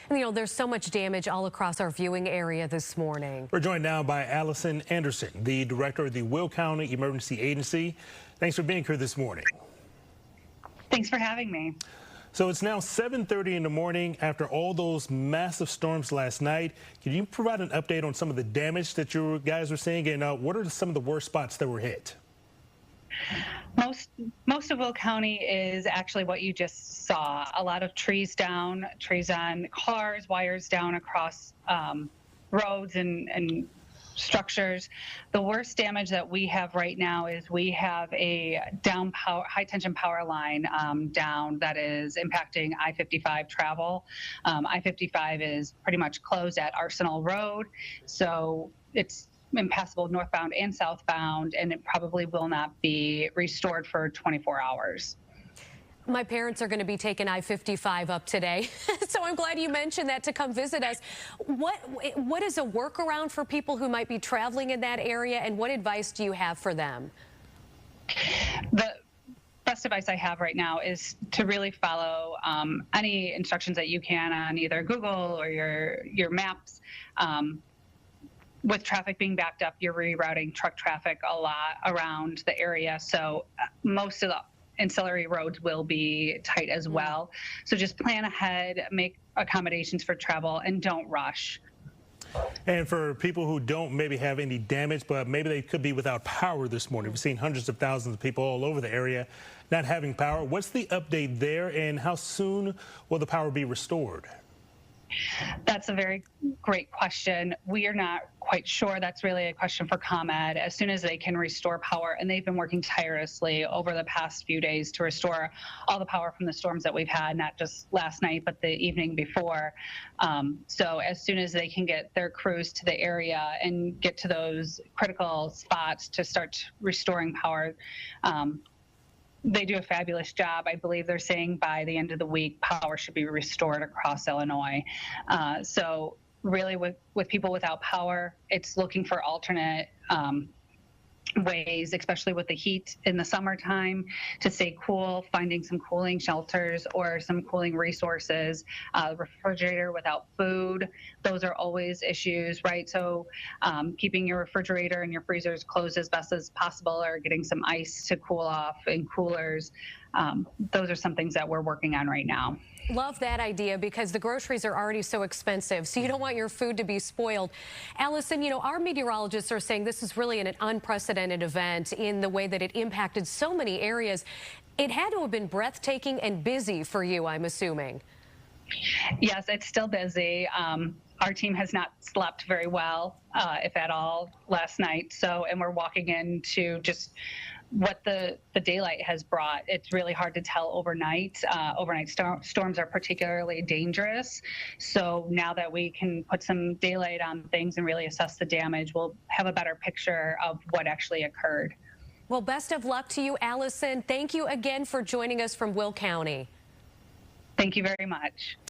And, there's so much damage all across our viewing area this morning. We're joined now by Allison Anderson, the director of the Will County Emergency Agency. Thanks for being here this morning. Thanks for having me. So it's now 7:30 in the morning after all those massive storms last night. Can you provide an update on some of the damage that you guys are seeing, and what are some of the worst spots that were hit? Most of Will County is actually what you just saw. A lot of trees down, trees on cars, wires down across roads and structures. The worst damage that we have right now is we have a high tension power line down that is impacting I-55 travel. I-55 is pretty much closed at Arsenal Road, so it's impassable northbound and southbound, and it probably will not be restored for 24 hours. My parents are going to be taking I-55 up today, so I'm glad you mentioned that to come visit us. What is a workaround for people who might be traveling in that area, and what advice do you have for them? The best advice I have right now is to really follow any instructions that you can on either Google or your maps. With traffic being backed up, you're rerouting truck traffic a lot around the area, so most of the ancillary roads will be tight as well. So just plan ahead, make accommodations for travel, and don't rush. And for people who don't maybe have any damage, but maybe they could be without power this morning. We've seen hundreds of thousands of people all over the area not having power. What's the update there, and how soon will the power be restored? That's a very great question. We are not quite sure. That's really a question for ComEd. As soon as they can restore power, and they've been working tirelessly over the past few days to restore all the power from the storms that we've had, not just last night, but the evening before. So as soon as they can get their crews to the area and get to those critical spots to start restoring power, they do a fabulous job. I believe they're saying by the end of the week, power should be restored across Illinois. So really with people without power, it's looking for alternate ways, especially with the heat in the summertime, to stay cool, finding some cooling shelters or some cooling resources. Refrigerator without food, those are always issues, right? So keeping your refrigerator and your freezers closed as best as possible, or getting some ice to cool off in coolers. Those are some things that we're working on right now. Love that idea, because the groceries are already so expensive, so you don't want your food to be spoiled. Allison, our meteorologists are saying this is really an unprecedented event in the way that it impacted so many areas. It had to have been breathtaking and busy for you, I'm assuming. Yes, it's still busy. Our team has not slept very well, if at all, last night. And we're walking into just what the daylight has brought. It's really hard to tell overnight. Overnight storms are particularly dangerous. So now that we can put some daylight on things and really assess the damage, we'll have a better picture of what actually occurred. Well, best of luck to you, Allison. Thank you again for joining us from Will County. Thank you very much.